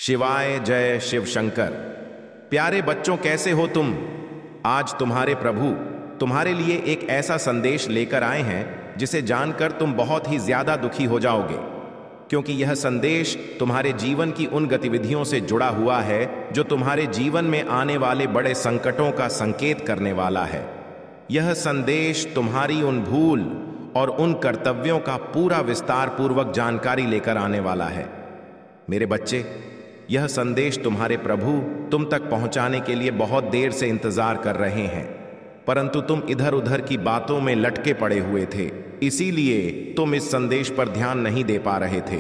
शिवाय जय शिव शंकर। प्यारे बच्चों, कैसे हो तुम? आज तुम्हारे प्रभु तुम्हारे लिए एक ऐसा संदेश लेकर आए हैं जिसे जानकर तुम बहुत ही ज्यादा दुखी हो जाओगे, क्योंकि यह संदेश तुम्हारे जीवन की उन गतिविधियों से जुड़ा हुआ है जो तुम्हारे जीवन में आने वाले बड़े संकटों का संकेत करने वाला है। यह संदेश तुम्हारी उन भूल और उन कर्तव्यों का पूरा विस्तार पूर्वक जानकारी लेकर आने वाला है। मेरे बच्चे, यह संदेश तुम्हारे प्रभु तुम तक पहुंचाने के लिए बहुत देर से इंतजार कर रहे हैं, परंतु तुम इधर उधर की बातों में लटके पड़े हुए थे, इसीलिए तुम इस संदेश पर ध्यान नहीं दे पा रहे थे।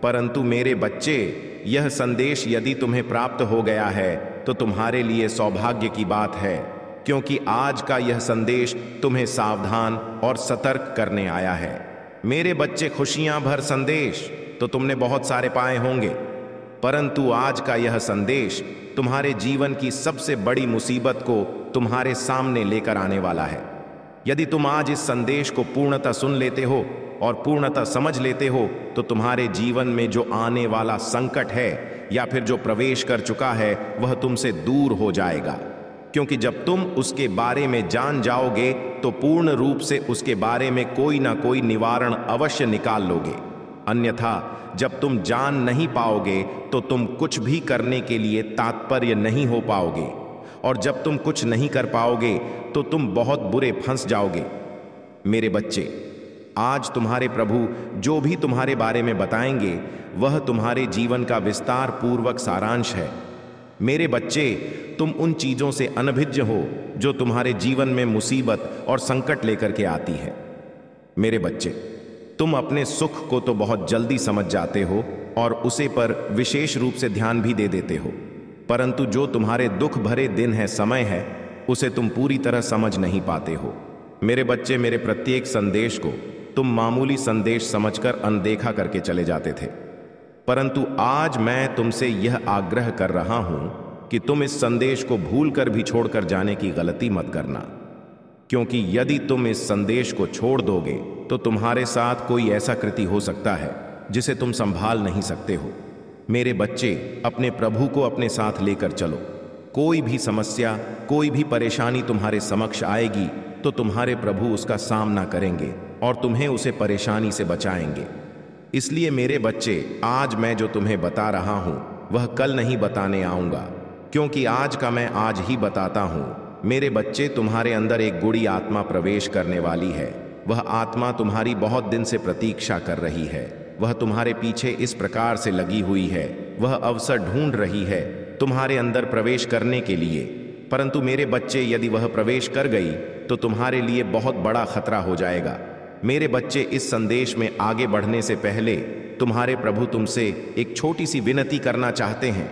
परंतु मेरे बच्चे, यह संदेश यदि तुम्हें प्राप्त हो गया है तो तुम्हारे लिए सौभाग्य की बात है, क्योंकि आज का यह संदेश तुम्हें सावधान और सतर्क करने आया है। मेरे बच्चे, खुशियां भर संदेश तो तुमने बहुत सारे पाए होंगे, परंतु आज का यह संदेश तुम्हारे जीवन की सबसे बड़ी मुसीबत को तुम्हारे सामने लेकर आने वाला है। यदि तुम आज इस संदेश को पूर्णतः सुन लेते हो और पूर्णतः समझ लेते हो तो तुम्हारे जीवन में जो आने वाला संकट है या फिर जो प्रवेश कर चुका है वह तुमसे दूर हो जाएगा, क्योंकि जब तुम उसके बारे में जान जाओगे तो पूर्ण रूप से उसके बारे में कोई ना कोई निवारण अवश्य निकाल लोगे। अन्यथा जब तुम जान नहीं पाओगे तो तुम कुछ भी करने के लिए तात्पर्य नहीं हो पाओगे, और जब तुम कुछ नहीं कर पाओगे तो तुम बहुत बुरे फंस जाओगे। मेरे बच्चे, आज तुम्हारे प्रभु जो भी तुम्हारे बारे में बताएंगे वह तुम्हारे जीवन का विस्तार पूर्वक सारांश है। मेरे बच्चे, तुम उन चीजों से अनभिज्ञ हो जो तुम्हारे जीवन में मुसीबत और संकट लेकर के आती है। मेरे बच्चे, तुम अपने सुख को तो बहुत जल्दी समझ जाते हो और उसे पर विशेष रूप से ध्यान भी दे देते हो, परंतु जो तुम्हारे दुख भरे दिन है, समय है, उसे तुम पूरी तरह समझ नहीं पाते हो। मेरे बच्चे, मेरे प्रत्येक संदेश को तुम मामूली संदेश समझकर अनदेखा करके चले जाते थे, परंतु आज मैं तुमसे यह आग्रह कर रहा हूं कि तुम इस संदेश को भूलकर भी छोड़कर जाने की गलती मत करना, क्योंकि यदि तुम इस संदेश को छोड़ दोगे तो तुम्हारे साथ कोई ऐसा कृति हो सकता है जिसे तुम संभाल नहीं सकते हो। मेरे बच्चे, अपने प्रभु को अपने साथ लेकर चलो। कोई भी समस्या, कोई भी परेशानी तुम्हारे समक्ष आएगी तो तुम्हारे प्रभु उसका सामना करेंगे और तुम्हें उसे परेशानी से बचाएंगे। इसलिए मेरे बच्चे, आज मैं जो तुम्हें बता रहा हूं वह कल नहीं बताने आऊंगा, क्योंकि आज का मैं आज ही बताता हूं। मेरे बच्चे, तुम्हारे अंदर एक गुड़ी आत्मा प्रवेश करने वाली है। वह आत्मा तुम्हारी बहुत दिन से प्रतीक्षा कर रही है। वह तुम्हारे पीछे इस प्रकार से लगी हुई है, वह अवसर ढूंढ रही है तुम्हारे अंदर प्रवेश करने के लिए। परंतु मेरे बच्चे, यदि वह प्रवेश कर गई तो तुम्हारे लिए बहुत बड़ा खतरा हो जाएगा। मेरे बच्चे, इस संदेश में आगे बढ़ने से पहले तुम्हारे प्रभु तुमसे एक छोटी सी विनती करना चाहते हैं।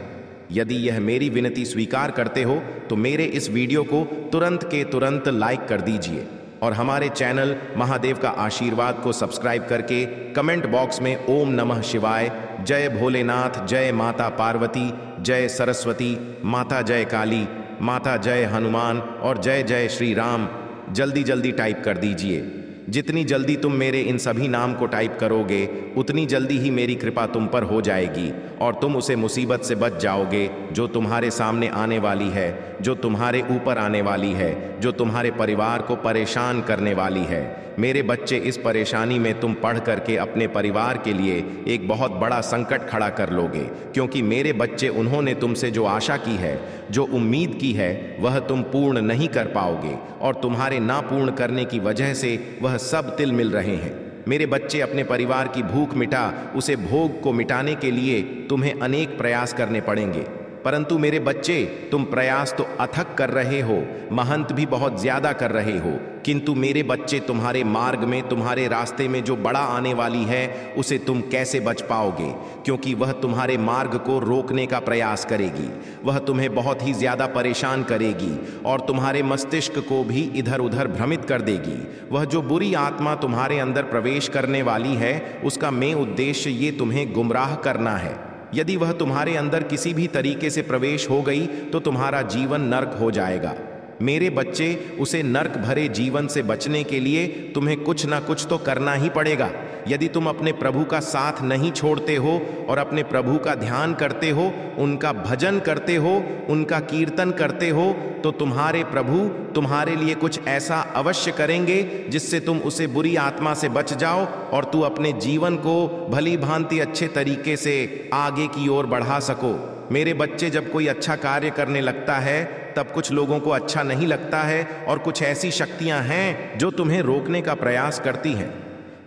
यदि यह मेरी विनती स्वीकार करते हो तो मेरे इस वीडियो को तुरंत के तुरंत लाइक कर दीजिए और हमारे चैनल महादेव का आशीर्वाद को सब्सक्राइब करके कमेंट बॉक्स में ओम नमः शिवाय, जय भोलेनाथ, जय माता पार्वती, जय सरस्वती माता, जय काली माता, जय हनुमान और जय जय श्री राम जल्दी जल्दी टाइप कर दीजिए। जितनी जल्दी तुम मेरे इन सभी नाम को टाइप करोगे उतनी जल्दी ही मेरी कृपा तुम पर हो जाएगी और तुम उसे मुसीबत से बच जाओगे जो तुम्हारे सामने आने वाली है, जो तुम्हारे ऊपर आने वाली है, जो तुम्हारे परिवार को परेशान करने वाली है। मेरे बच्चे, इस परेशानी में तुम पढ़ करके अपने परिवार के लिए एक बहुत बड़ा संकट खड़ा कर लोगे, क्योंकि मेरे बच्चे, उन्होंने तुमसे जो आशा की है, जो उम्मीद की है, वह तुम पूर्ण नहीं कर पाओगे और तुम्हारे ना पूर्ण करने की वजह से वह सब तिल मिल रहे हैं। मेरे बच्चे, अपने परिवार की भूख मिटा, उसे भोग को मिटाने के लिए तुम्हें अनेक प्रयास करने पड़ेंगे, परंतु मेरे बच्चे, तुम प्रयास तो अथक कर रहे हो, महंत भी बहुत ज्यादा कर रहे हो, किंतु मेरे बच्चे, तुम्हारे मार्ग में, तुम्हारे रास्ते में जो बड़ा आने वाली है उसे तुम कैसे बच पाओगे, क्योंकि वह तुम्हारे मार्ग को रोकने का प्रयास करेगी। वह तुम्हें बहुत ही ज्यादा परेशान करेगी और तुम्हारे मस्तिष्क को भी इधर उधर भ्रमित कर देगी। वह जो बुरी आत्मा तुम्हारे अंदर प्रवेश करने वाली है उसका मेन उद्देश्य ये तुम्हें गुमराह करना है। यदि वह तुम्हारे अंदर किसी भी तरीके से प्रवेश हो गई तो तुम्हारा जीवन नर्क हो जाएगा। मेरे बच्चे, उसे नर्क भरे जीवन से बचने के लिए तुम्हें कुछ ना कुछ तो करना ही पड़ेगा। यदि तुम अपने प्रभु का साथ नहीं छोड़ते हो और अपने प्रभु का ध्यान करते हो, उनका भजन करते हो, उनका कीर्तन करते हो, तो तुम्हारे प्रभु तुम्हारे लिए कुछ ऐसा अवश्य करेंगे जिससे तुम उसे बुरी आत्मा से बच जाओ और तू अपने जीवन को भली भांति अच्छे तरीके से आगे की ओर बढ़ा सको। मेरे बच्चे, जब कोई अच्छा कार्य करने लगता है तब कुछ लोगों को अच्छा नहीं लगता है और कुछ ऐसी शक्तियां हैं जो तुम्हें रोकने का प्रयास करती हैं।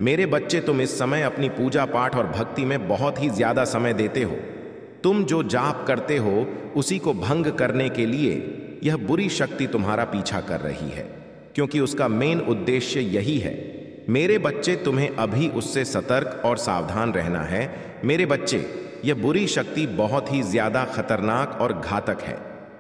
मेरे बच्चे, तुम इस समय अपनी पूजा पाठ और भक्ति में बहुत ही ज्यादा समय देते हो। तुम जो जाप करते हो उसी को भंग करने के लिए यह बुरी शक्ति तुम्हारा पीछा कर रही है, क्योंकि उसका मेन उद्देश्य यही है। मेरे बच्चे, तुम्हें अभी उससे सतर्क और सावधान रहना है। मेरे बच्चे, यह बुरी शक्ति बहुत ही ज्यादा खतरनाक और घातक है।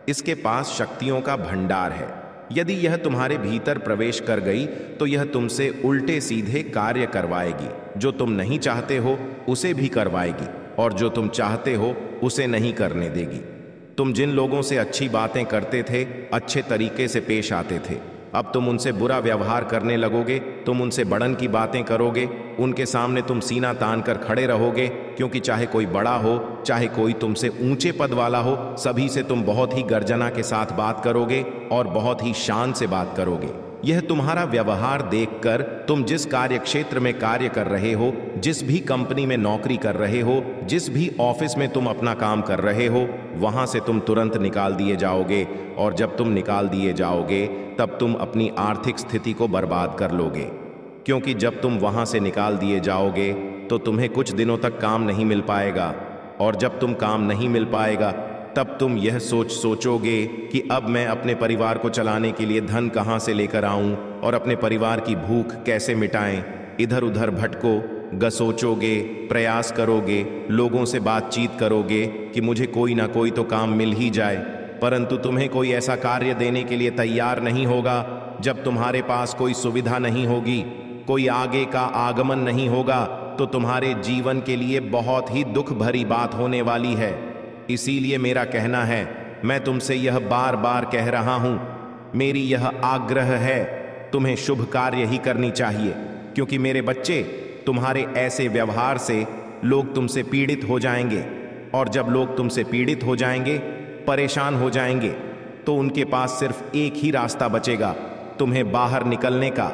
इसके पास शक्तियों का भंडार है। यदि यह तुम्हारे भीतर प्रवेश कर गई तो यह तुमसे उल्टे सीधे कार्य करवाएगी। जो तुम नहीं चाहते हो उसे भी करवाएगी और जो तुम चाहते हो उसे नहीं करने देगी। तुम जिन लोगों से अच्छी बातें करते थे, अच्छे तरीके से पेश आते थे, अब तुम उनसे बुरा व्यवहार करने लगोगे। तुम उनसे बढ़न की बातें करोगे, उनके सामने तुम सीना तान कर खड़े रहोगे, क्योंकि चाहे कोई बड़ा हो, चाहे कोई तुमसे ऊंचे पद वाला हो, सभी से तुम बहुत ही गर्जना के साथ बात करोगे और बहुत ही शान से बात करोगे। यह तुम्हारा व्यवहार देखकर तुम जिस कार्य क्षेत्र में कार्य कर रहे हो, जिस भी कंपनी में नौकरी कर रहे हो, जिस भी ऑफिस में तुम अपना काम कर रहे हो, वहां से तुम तुरंत निकाल दिए जाओगे। और जब तुम निकाल दिए जाओगे तब तुम अपनी आर्थिक स्थिति को बर्बाद कर लोगे, क्योंकि जब तुम वहां से निकाल दिए जाओगे तो तुम्हें कुछ दिनों तक काम नहीं मिल पाएगा। और जब तुम काम नहीं मिल पाएगा तब तुम यह सोचोगे कि अब मैं अपने परिवार को चलाने के लिए धन कहाँ से लेकर आऊं और अपने परिवार की भूख कैसे मिटाएं। इधर उधर भटको, गसोचोगे, प्रयास करोगे, लोगों से बातचीत करोगे कि मुझे कोई ना कोई तो काम मिल ही जाए, परंतु तुम्हें कोई ऐसा कार्य देने के लिए तैयार नहीं होगा। जब तुम्हारे पास कोई सुविधा नहीं होगी, कोई आगे का आगमन नहीं होगा, तो तुम्हारे जीवन के लिए बहुत ही दुख भरी बात होने वाली है। इसीलिए मेरा कहना है, मैं तुमसे यह बार बार कह रहा हूं, मेरी यह आग्रह है, तुम्हें शुभ कार्य ही करनी चाहिए, क्योंकि मेरे बच्चे, तुम्हारे ऐसे व्यवहार से लोग तुमसे पीड़ित हो जाएंगे। और जब लोग तुमसे पीड़ित हो जाएंगे, परेशान हो जाएंगे, तो उनके पास सिर्फ एक ही रास्ता बचेगा, तुम्हें बाहर निकलने का।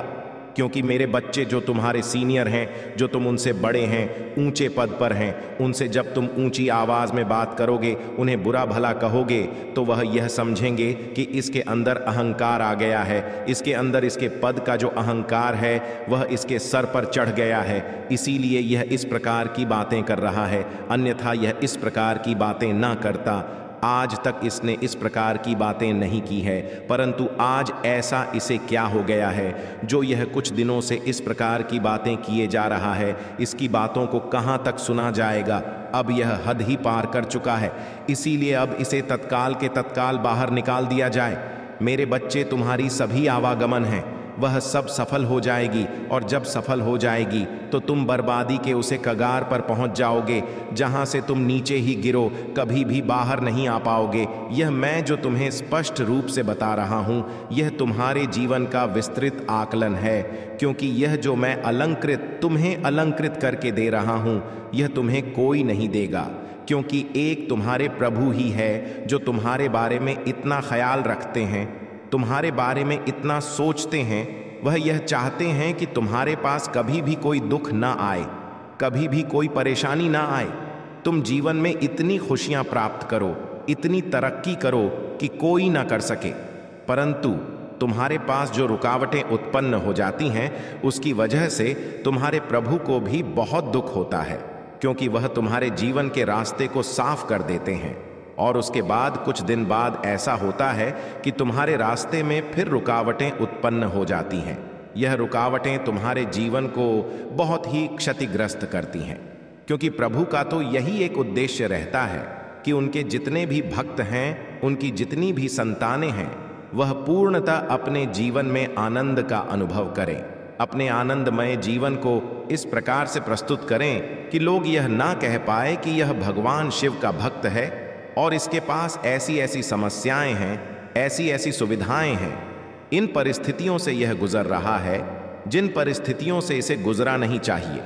क्योंकि मेरे बच्चे, जो तुम्हारे सीनियर हैं, जो तुम उनसे बड़े हैं, ऊंचे पद पर हैं, उनसे जब तुम ऊंची आवाज में बात करोगे, उन्हें बुरा भला कहोगे, तो वह यह समझेंगे कि इसके अंदर अहंकार आ गया है, इसके अंदर इसके पद का जो अहंकार है वह इसके सर पर चढ़ गया है, इसीलिए यह इस प्रकार की बातें कर रहा है, अन्यथा यह इस प्रकार की बातें ना करता। आज तक इसने इस प्रकार की बातें नहीं की है, परंतु आज ऐसा इसे क्या हो गया है जो यह कुछ दिनों से इस प्रकार की बातें किए जा रहा है। इसकी बातों को कहाँ तक सुना जाएगा? अब यह हद ही पार कर चुका है, इसीलिए अब इसे तत्काल के तत्काल बाहर निकाल दिया जाए। मेरे बच्चे, तुम्हारी सभी आवागमन हैं, वह सब सफल हो जाएगी, और जब सफल हो जाएगी तो तुम बर्बादी के उसे कगार पर पहुंच जाओगे, जहां से तुम नीचे ही गिरो, कभी भी बाहर नहीं आ पाओगे। यह मैं जो तुम्हें स्पष्ट रूप से बता रहा हूं, यह तुम्हारे जीवन का विस्तृत आकलन है, क्योंकि यह जो मैं अलंकृत तुम्हें अलंकृत करके दे रहा हूं, यह तुम्हें कोई नहीं देगा, क्योंकि एक तुम्हारे प्रभु ही है जो तुम्हारे बारे में इतना ख्याल रखते हैं, तुम्हारे बारे में इतना सोचते हैं। वह यह चाहते हैं कि तुम्हारे पास कभी भी कोई दुख ना आए, कभी भी कोई परेशानी ना आए। तुम जीवन में इतनी खुशियां प्राप्त करो, इतनी तरक्की करो कि कोई ना कर सके। परंतु तुम्हारे पास जो रुकावटें उत्पन्न हो जाती हैं, उसकी वजह से तुम्हारे प्रभु को भी बहुत दुख होता है, क्योंकि वह तुम्हारे जीवन के रास्ते को साफ कर देते हैं। और उसके बाद कुछ दिन बाद ऐसा होता है कि तुम्हारे रास्ते में फिर रुकावटें उत्पन्न हो जाती हैं। यह रुकावटें तुम्हारे जीवन को बहुत ही क्षतिग्रस्त करती हैं, क्योंकि प्रभु का तो यही एक उद्देश्य रहता है कि उनके जितने भी भक्त हैं, उनकी जितनी भी संतानें हैं, वह पूर्णतः अपने जीवन में आनंद का अनुभव करें, अपने आनंदमय जीवन को इस प्रकार से प्रस्तुत करें कि लोग यह ना कह पाए कि यह भगवान शिव का भक्त है और इसके पास ऐसी ऐसी समस्याएं हैं, ऐसी ऐसी सुविधाएं हैं, इन परिस्थितियों से यह गुजर रहा है जिन परिस्थितियों से इसे गुजरा नहीं चाहिए।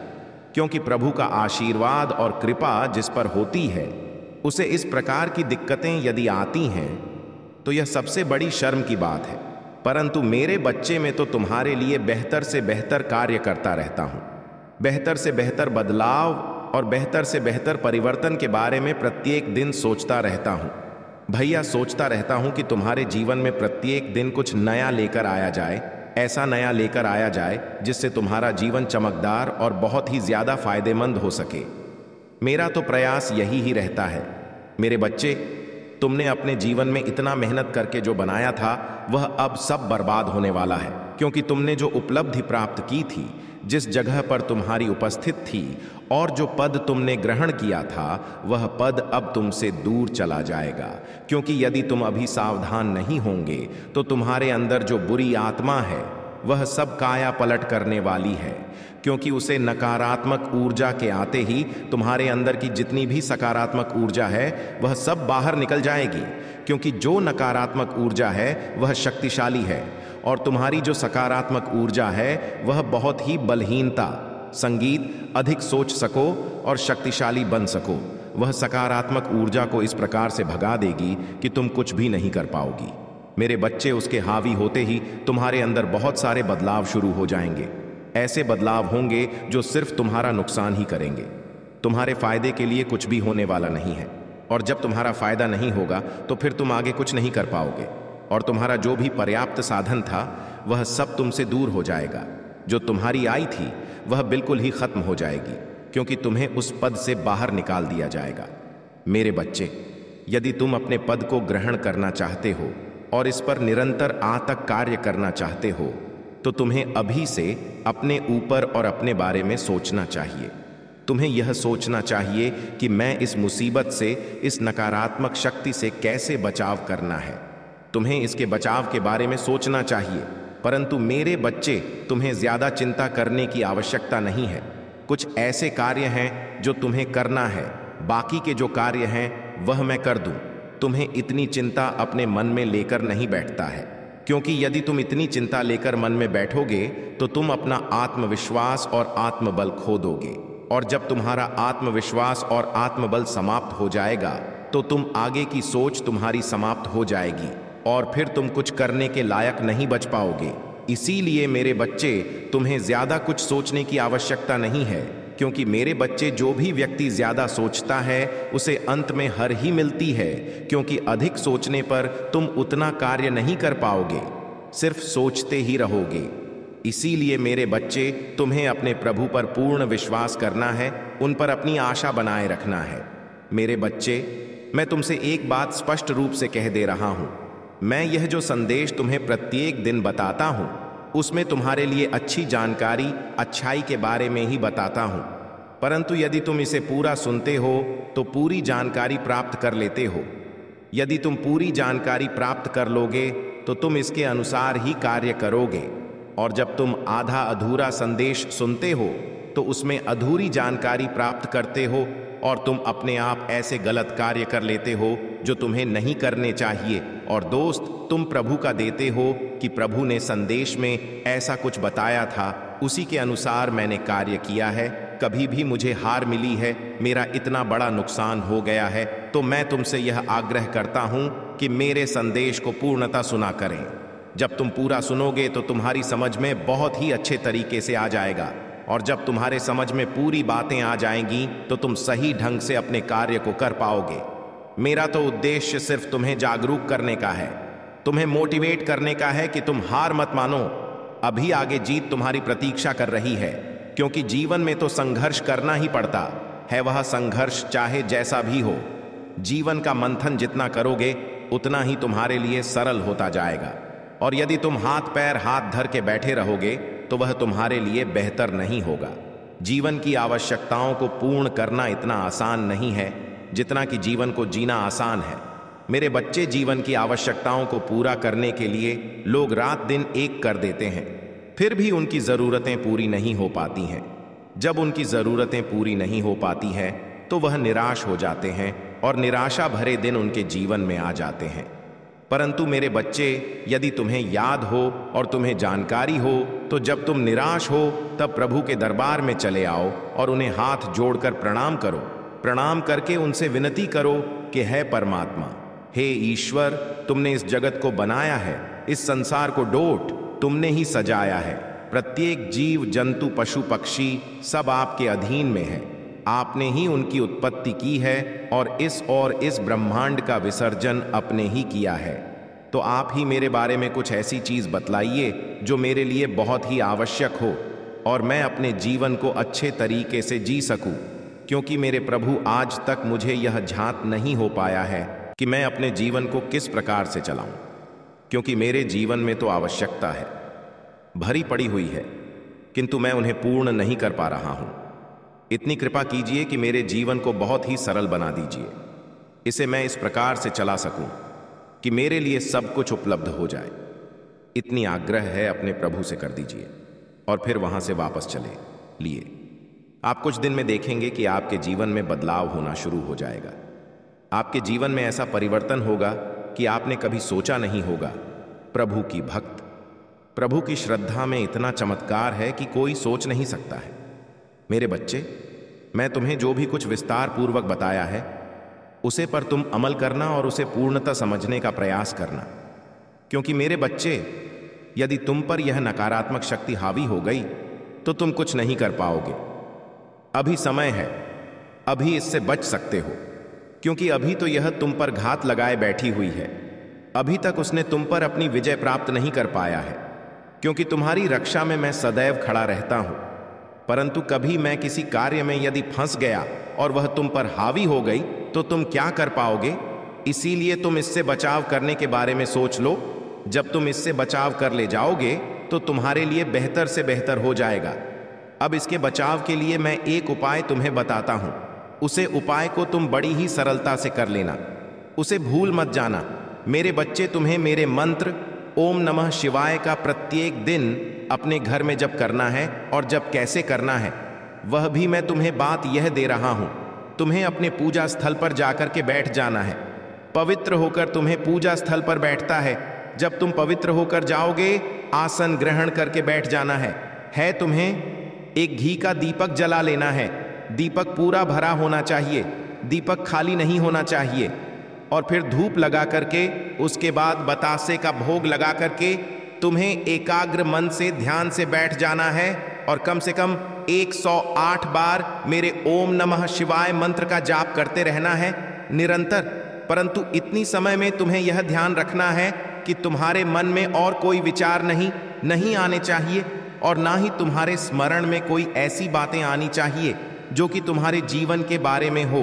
क्योंकि प्रभु का आशीर्वाद और कृपा जिस पर होती है, उसे इस प्रकार की दिक्कतें यदि आती हैं तो यह सबसे बड़ी शर्म की बात है। परंतु मेरे बच्चे, में तो तुम्हारे लिए बेहतर से बेहतर कार्य करता रहता हूं। बेहतर से बेहतर बदलाव और बेहतर से बेहतर परिवर्तन के बारे में प्रत्येक दिन सोचता रहता हूं। भैया, सोचता रहता हूं कि तुम्हारे जीवन में प्रत्येक दिन कुछ नया लेकर आया जाए, ऐसा नया लेकर आया जाए जिससे तुम्हारा जीवन चमकदार और बहुत ही ज्यादा फायदेमंद हो सके। मेरा तो प्रयास यही ही रहता है। मेरे बच्चे, तुमने अपने जीवन में इतना मेहनत करके जो बनाया था वह अब सब बर्बाद होने वाला है, क्योंकि तुमने जो उपलब्धि प्राप्त की थी, जिस जगह पर तुम्हारी उपस्थित थी और जो पद तुमने ग्रहण किया था, वह पद अब तुमसे दूर चला जाएगा। क्योंकि यदि तुम अभी सावधान नहीं होंगे तो तुम्हारे अंदर जो बुरी आत्मा है वह सब काया पलट करने वाली है, क्योंकि उसे नकारात्मक ऊर्जा के आते ही तुम्हारे अंदर की जितनी भी सकारात्मक ऊर्जा है वह सब बाहर निकल जाएगी। क्योंकि जो नकारात्मक ऊर्जा है वह शक्तिशाली है और तुम्हारी जो सकारात्मक ऊर्जा है वह बहुत ही बलहीनता, संगीत, अधिक सोच सको और शक्तिशाली बन सको। वह सकारात्मक ऊर्जा को इस प्रकार से भगा देगी कि तुम कुछ भी नहीं कर पाओगी। मेरे बच्चे, उसके हावी होते ही तुम्हारे अंदर बहुत सारे बदलाव शुरू हो जाएंगे। ऐसे बदलाव होंगे जो सिर्फ तुम्हारा नुकसान ही करेंगे, तुम्हारे फायदे के लिए कुछ भी होने वाला नहीं है। और जब तुम्हारा फायदा नहीं होगा तो फिर तुम आगे कुछ नहीं कर पाओगे और तुम्हारा जो भी पर्याप्त साधन था वह सब तुमसे दूर हो जाएगा। जो तुम्हारी आय थी वह बिल्कुल ही खत्म हो जाएगी, क्योंकि तुम्हें उस पद से बाहर निकाल दिया जाएगा। मेरे बच्चे, यदि तुम अपने पद को ग्रहण करना चाहते हो और इस पर निरंतर आतक कार्य करना चाहते हो तो तुम्हें अभी से अपने ऊपर और अपने बारे में सोचना चाहिए। तुम्हें यह सोचना चाहिए कि मैं इस मुसीबत से, इस नकारात्मक शक्ति से कैसे बचाव करना है। तुम्हें इसके बचाव के बारे में सोचना चाहिए। परंतु मेरे बच्चे, तुम्हें ज्यादा चिंता करने की आवश्यकता नहीं है। कुछ ऐसे कार्य हैं जो तुम्हें करना है, बाकी के जो कार्य हैं वह मैं कर दूं। तुम्हें इतनी चिंता अपने मन में लेकर नहीं बैठता है, क्योंकि यदि तुम इतनी चिंता लेकर मन में बैठोगे तो तुम अपना आत्मविश्वास और आत्मबल खो दोगे। और जब तुम्हारा आत्मविश्वास और आत्मबल समाप्त हो जाएगा तो तुम आगे की सोच तुम्हारी समाप्त हो जाएगी और फिर तुम कुछ करने के लायक नहीं बच पाओगे। इसीलिए मेरे बच्चे, तुम्हें ज्यादा कुछ सोचने की आवश्यकता नहीं है, क्योंकि मेरे बच्चे, जो भी व्यक्ति ज्यादा सोचता है उसे अंत में हार ही मिलती है, क्योंकि अधिक सोचने पर तुम उतना कार्य नहीं कर पाओगे, सिर्फ सोचते ही रहोगे। इसीलिए मेरे बच्चे, तुम्हें अपने प्रभु पर पूर्ण विश्वास करना है, उन पर अपनी आशा बनाए रखना है। मेरे बच्चे, मैं तुमसे एक बात स्पष्ट रूप से कह दे रहा हूं। मैं यह जो संदेश तुम्हें प्रत्येक दिन बताता हूं उसमें तुम्हारे लिए अच्छी जानकारी, अच्छाई के बारे में ही बताता हूं। परंतु यदि तुम इसे पूरा सुनते हो तो पूरी जानकारी प्राप्त कर लेते हो। यदि तुम पूरी जानकारी प्राप्त कर लोगे तो तुम इसके अनुसार ही कार्य करोगे। और जब तुम आधा अधूरा संदेश सुनते हो तो उसमें अधूरी जानकारी प्राप्त करते हो और तुम अपने आप ऐसे गलत कार्य कर लेते हो जो तुम्हें नहीं करने चाहिए। और दोस्त, तुम प्रभु का देते हो कि प्रभु ने संदेश में ऐसा कुछ बताया था, उसी के अनुसार मैंने कार्य किया है। कभी भी मुझे हार मिली है, मेरा इतना बड़ा नुकसान हो गया है, तो मैं तुमसे यह आग्रह करता हूं कि मेरे संदेश को पूर्णतः सुना करें। जब तुम पूरा सुनोगे तो तुम्हारी समझ में बहुत ही अच्छे तरीके से आ जाएगा, और जब तुम्हारे समझ में पूरी बातें आ जाएंगी तो तुम सही ढंग से अपने कार्य को कर पाओगे। मेरा तो उद्देश्य सिर्फ तुम्हें जागरूक करने का है, तुम्हें मोटिवेट करने का है कि तुम हार मत मानो। अभी आगे जीत तुम्हारी प्रतीक्षा कर रही है, क्योंकि जीवन में तो संघर्ष करना ही पड़ता है। वह संघर्ष चाहे जैसा भी हो, जीवन का मंथन जितना करोगे उतना ही तुम्हारे लिए सरल होता जाएगा। और यदि तुम हाथ पैर हाथ धर के बैठे रहोगे तो वह तुम्हारे लिए बेहतर नहीं होगा। जीवन की आवश्यकताओं को पूर्ण करना इतना आसान नहीं है जितना कि जीवन को जीना आसान है। मेरे बच्चे, जीवन की आवश्यकताओं को पूरा करने के लिए लोग रात दिन एक कर देते हैं, फिर भी उनकी ज़रूरतें पूरी नहीं हो पाती हैं। जब उनकी ज़रूरतें पूरी नहीं हो पाती हैं तो वह निराश हो जाते हैं और निराशा भरे दिन उनके जीवन में आ जाते हैं। परंतु मेरे बच्चे, यदि तुम्हें याद हो और तुम्हें जानकारी हो, तो जब तुम निराश हो तब प्रभु के दरबार में चले आओ और उन्हें हाथ जोड़कर प्रणाम करो। प्रणाम करके उनसे विनती करो कि हे परमात्मा, हे ईश्वर, तुमने इस जगत को बनाया है, इस संसार को डोट तुमने ही सजाया है। प्रत्येक जीव जंतु पशु पक्षी सब आपके अधीन में है। आपने ही उनकी उत्पत्ति की है और इस ब्रह्मांड का विसर्जन अपने ही किया है। तो आप ही मेरे बारे में कुछ ऐसी चीज बतलाइए जो मेरे लिए बहुत ही आवश्यक हो और मैं अपने जीवन को अच्छे तरीके से जी सकूं, क्योंकि मेरे प्रभु आज तक मुझे यह झांत नहीं हो पाया है कि मैं अपने जीवन को किस प्रकार से चलाऊं, क्योंकि मेरे जीवन में तो आवश्यकता है भरी पड़ी हुई है, किंतु मैं उन्हें पूर्ण नहीं कर पा रहा हूं। इतनी कृपा कीजिए कि मेरे जीवन को बहुत ही सरल बना दीजिए, इसे मैं इस प्रकार से चला सकूं कि मेरे लिए सब कुछ उपलब्ध हो जाए। इतनी आग्रह है अपने प्रभु से कर दीजिए और फिर वहां से वापस चले लिए। आप कुछ दिन में देखेंगे कि आपके जीवन में बदलाव होना शुरू हो जाएगा। आपके जीवन में ऐसा परिवर्तन होगा कि आपने कभी सोचा नहीं होगा। प्रभु की भक्त, प्रभु की श्रद्धा में इतना चमत्कार है कि कोई सोच नहीं सकता है। मेरे बच्चे, मैं तुम्हें जो भी कुछ विस्तार पूर्वक बताया है उसे पर तुम अमल करना और उसे पूर्णतः समझने का प्रयास करना, क्योंकि मेरे बच्चे, यदि तुम पर यह नकारात्मक शक्ति हावी हो गई तो तुम कुछ नहीं कर पाओगे। अभी समय है, अभी इससे बच सकते हो, क्योंकि अभी तो यह तुम पर घात लगाए बैठी हुई है। अभी तक उसने तुम पर अपनी विजय प्राप्त नहीं कर पाया है, क्योंकि तुम्हारी रक्षा में मैं सदैव खड़ा रहता हूं। परंतु कभी मैं किसी कार्य में यदि फंस गया और वह तुम पर हावी हो गई तो तुम क्या कर पाओगे? इसीलिए तुम इससे बचाव करने के बारे में सोच लो। जब तुम इससे बचाव कर ले जाओगे तो तुम्हारे लिए बेहतर से बेहतर हो जाएगा। अब इसके बचाव के लिए मैं एक उपाय तुम्हें बताता हूं। उसे उपाय को तुम बड़ी ही सरलता से कर लेना, उसे भूल मत जाना। मेरे बच्चे, तुम्हें मेरे मंत्र ओम नमः शिवाय का प्रत्येक दिन अपने घर में जब करना है और जब कैसे करना है वह भी मैं तुम्हें बात यह दे रहा हूं। तुम्हें अपने पूजा स्थल पर जाकर के बैठ जाना है। पवित्र होकर तुम्हें पूजा स्थल पर बैठता है। जब तुम पवित्र होकर जाओगे, आसन ग्रहण करके बैठ जाना है तुम्हें एक घी का दीपक जला लेना है। दीपक पूरा भरा होना चाहिए, दीपक खाली नहीं होना चाहिए। और फिर धूप लगा करके, उसके बाद बतासे का भोग लगा करके तुम्हें एकाग्र मन से ध्यान से बैठ जाना है और कम से कम 108 बार मेरे ओम नमः शिवाय मंत्र का जाप करते रहना है निरंतर। परंतु इतनी समय में तुम्हें यह ध्यान रखना है कि तुम्हारे मन में और कोई विचार नहीं आने चाहिए और ना ही तुम्हारे स्मरण में कोई ऐसी बातें आनी चाहिए जो कि तुम्हारे जीवन के बारे में हो।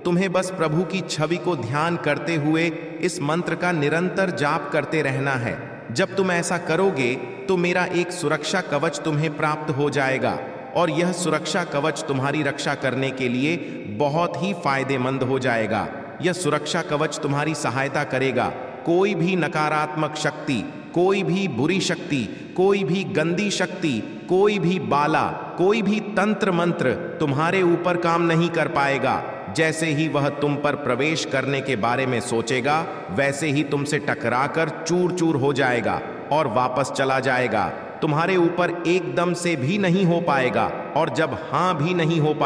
तुम्हें बस प्रभु की छवि को ध्यान करते हुए इस मंत्र का निरंतर जाप करते रहना है। जब तुम ऐसा करोगे तो मेरा एक सुरक्षा कवच तुम्हें प्राप्त हो जाएगा और यह सुरक्षा कवच तुम्हारी रक्षा करने के लिए बहुत ही फायदेमंद हो जाएगा। यह सुरक्षा कवच तुम्हारी सहायता करेगा। कोई भी नकारात्मक शक्ति, कोई भी बुरी शक्ति, कोई भी गंदी शक्ति, कोई भी बाला, कोई भी तंत्र मंत्र तुम्हारे ऊपर काम नहीं कर पाएगा। जैसे ही वह तुम पर प्रवेश करने के बारे में सोचेगा, वैसे ही तुमसे टकराकर चूर चूर हो जाएगा और वापस चला जाएगा। तुम्हारे ऊपर एकदम से भी नहीं हो पाएगा और जब हां भी नहीं हो